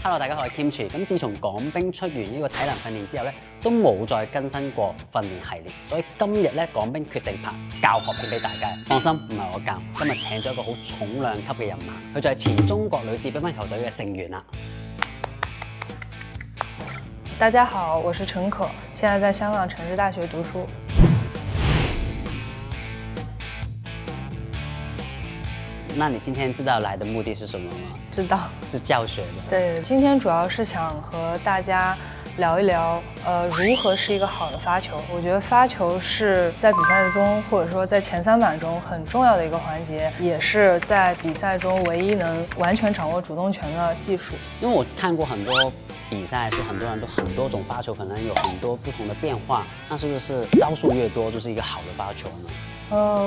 Hello， 大家好，我係 Kimchi。咁自從港兵出完呢個體能訓練之後咧，都冇再更新過訓練系列，所以今日咧港兵決定拍教學片俾大家。放心，唔係我教，今日請咗一個好重量級嘅人馬，佢就係前中國女子乒乓球隊嘅成員啦。大家好，我是陳可，現在在香港城市大學讀書。那你今天知道來的目的是什麼嗎？知道，是教學的。對，今天主要是想和大家聊一聊，如何是一個好的發球。我覺得發球是在比賽中，或者說在前三板中很重要的一個環節，也是在比賽中唯一能完全掌握主動權的技術。因為我看過很多比賽，是很多人都很多種發球，可能有很多不同的變化。那是不是招數越多，就是一個好的發球呢？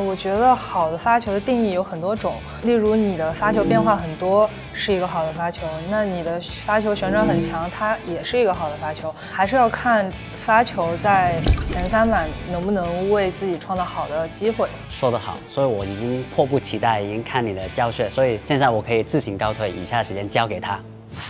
我覺得好的發球的定義有很多種，例如你的發球變化很多是一個好的發球，那你的發球旋轉很強，它也是一個好的發球，還是要看發球在前三板能不能為自己創造好的機會。說得好，所以我已經迫不及待，已經看你的教學，所以現在我可以自行告退，以下時間交給他。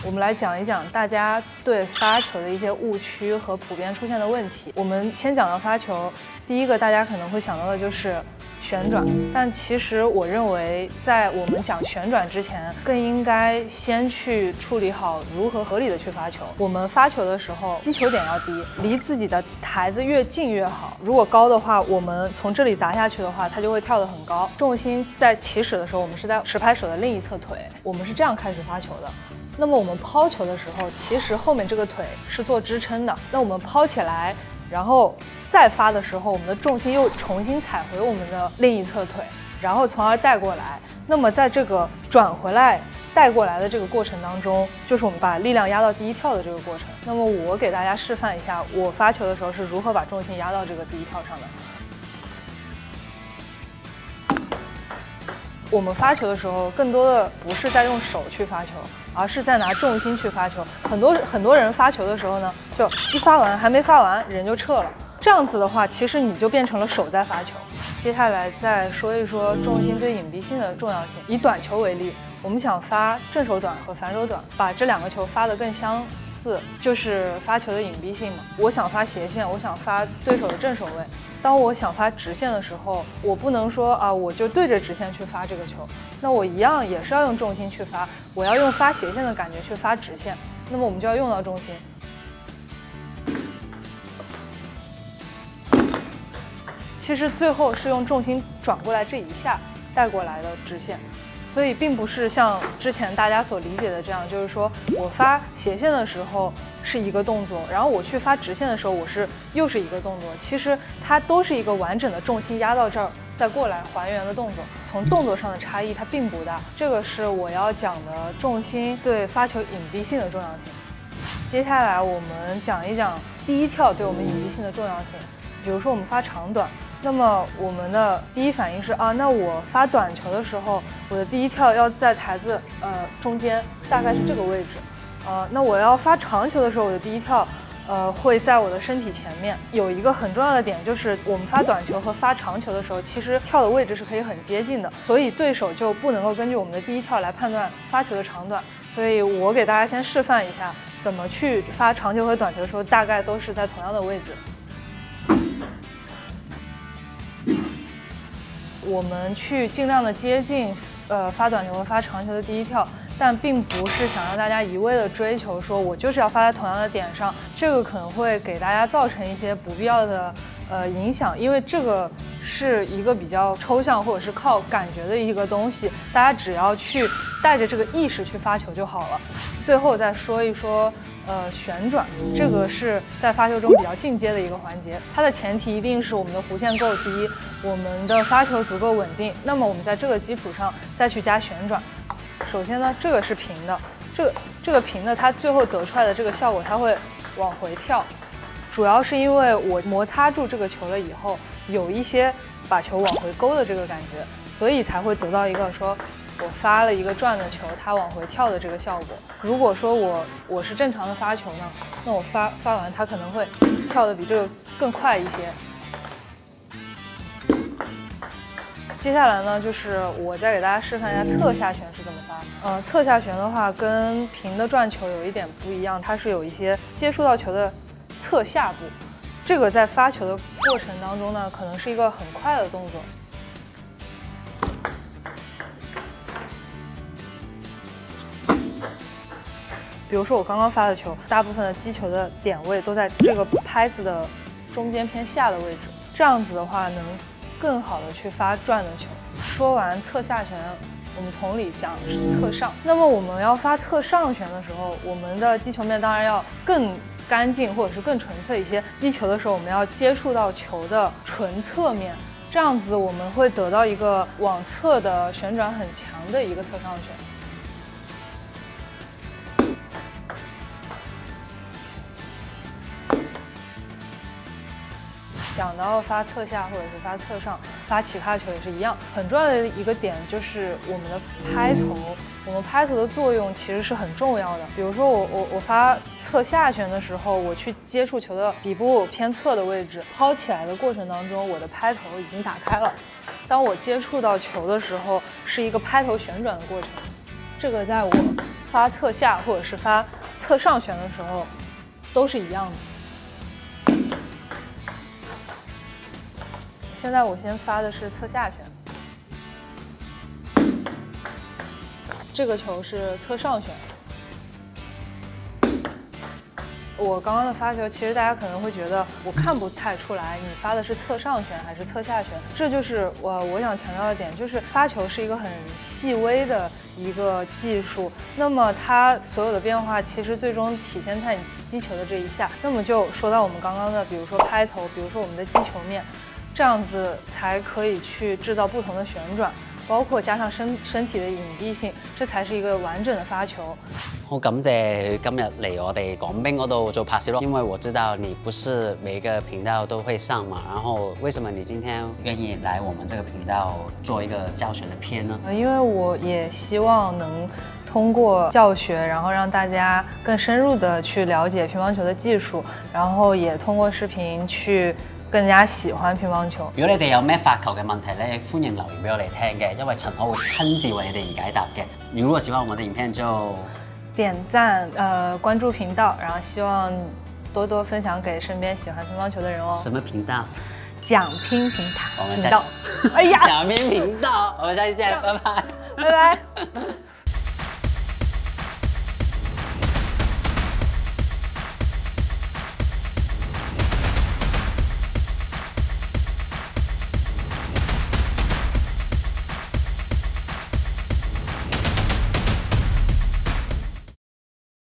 我們來講一講大家對發球的一些誤區和普遍出現的問題。我們先講到發球，第一個大家可能會想到的就是旋轉，但其實我認為在我們講旋轉之前，更應該先去處理好如何合理的去發球。我們發球的時候，擊球點要低，離自己的台子越近越好。如果高的話，我們從這裡砸下去的話，它就會跳得很高。重心在起始的時候，我們是在持拍手的另一側腿，我們是這樣開始發球的。那麼我們拋球的時候，其實後面這個腿是做支撐的。那我們拋起來，然後再發的時候，我們的重心又重新踩回我們的另一側腿，然後從而帶過來。那麼在這個轉回來帶過來的這個過程當中，就是我們把力量壓到第一跳的這個過程。那麼我給大家示範一下，我發球的時候是如何把重心壓到這個第一跳上的。我們發球的時候，更多的不是在用手去發球，而是在拿重心去發球。很多人發球的時候呢，就一發完還沒發完，人就撤了。這樣子的話，其實你就變成了手在發球。接下來再說一說重心對隱蔽性的重要性。以短球為例，我們想發正手短和反手短，把這兩個球發得更相似，就是發球的隱蔽性嘛。我想發斜線，我想發對手的正手位。當我想發直線的時候，我不能說啊，我就對着直線去發這個球，那我一樣也是要用重心去發，我要用發斜線的感覺去發直線，那麼我們就要用到重心。其實最後是用重心轉過來這一下帶過來的直線。所以並不是像之前大家所理解的這樣，就是說我發斜線的時候是一個動作，然後我去發直線的時候又是一個動作。其實它都是一個完整的重心壓到這兒，再過來還原的動作。從動作上的差異它並不大。這個是我要講的重心對發球隱蔽性的重要性。接下來我們講一講第一跳對我們隱蔽性的重要性。比如說我們發長短。那麼我們的第一反應是啊，那我發短球的時候，我的第一跳要在台子中間，大概是這個位置。那我要發長球的時候，我的第一跳會在我的身體前面。有一個很重要的點就是，我們發短球和發長球的時候，其實跳的位置是可以很接近的，所以對手就不能夠根據我們的第一跳來判斷發球的長短。所以我給大家先示範一下，怎麼去發長球和短球的時候，大概都是在同樣的位置。我們去盡量的接近發短球和發長球的第一跳，但並不是想讓大家一味的追求說我就是要發在同樣的點上，這個可能會給大家造成一些不必要的影響，因為這個是一個比較抽象或者是靠感覺的一個東西，大家只要去帶着這個意識去發球就好了。最後再說一說旋轉，這個是在發球中比較進階的一個環節，它的前提一定是我們的弧線夠低，我們的發球足夠穩定，那麼我們在這個基礎上再去加旋轉。首先呢，這個是平的，這個平的它最後得出來的這個效果，它會往回跳，主要是因為我摩擦住這個球了以後，有一些把球往回勾的這個感覺，所以才會得到一個說我發了一個轉的球，它往回跳的這個效果。如果說我是正常的發球呢，那我發完它可能會跳得比這個更快一些。接下来呢，就是我再给大家示范一下侧下旋是怎么发。侧下旋的话，跟平的转球有一点不一样，它是有一些接触到球的侧下部，这个在发球的过程当中呢，可能是一个很快的动作。比如说我刚刚发的球，大部分的击球的点位都在这个拍子的中间偏下的位置，这样子的话能更好的去发转的球。说完侧下旋，我们同理讲是侧上。那么我们要发侧上旋的时候，我们的击球面当然要更干净或者是更纯粹一些。击球的时候，我们要接触到球的纯侧面，这样子我们会得到一个往侧的旋转很强的一个侧上旋。讲到发侧下或者是发侧上，发其他球也是一样。很重要的一个点就是我们的拍头，我们拍头的作用其实是很重要的。比如说我发侧下旋的时候，我去接触球的底部偏侧的位置，抛起来的过程当中，我的拍头已经打开了。当我接触到球的时候，是一个拍头旋转的过程。这个在我发侧下或者是发侧上旋的时候都是一样的。现在我先发的是侧下旋，这个球是侧上旋。我刚刚的发球，其实大家可能会觉得我看不太出来你发的是侧上旋还是侧下旋，这就是我想强调的点，就是发球是一个很细微的一个技术，那么它所有的变化其实最终体现在你击球的这一下。那么就说到我们刚刚的，比如说拍头，比如说我们的击球面。这样子才可以去制造不同的旋转，包括加上身體的隱蔽性，這才是一個完整的發球。好感謝佢今日嚟我哋廣兵嗰度做拍攝咯，因為我知道你不是每個頻道都會上嘛，然後為什麼你今天願意來我們這個頻道做一個教學的片呢？因為我也希望能通過教學，然後讓大家更深入的去了解乒乓球的技術，然後也通過視頻去更加喜歡乒乓球。如果你哋有咩發球嘅問題咧，歡迎留言俾我哋聽嘅，因為陳可會親自為你哋而解答嘅。如果喜歡我們的影片就點讚，關注頻道，然後希望多多分享給身邊喜歡乒乓球的人哦。什麼頻道？講乒頻道。我們下次。哎呀，講乒頻道，我們下次見，拜拜。拜拜。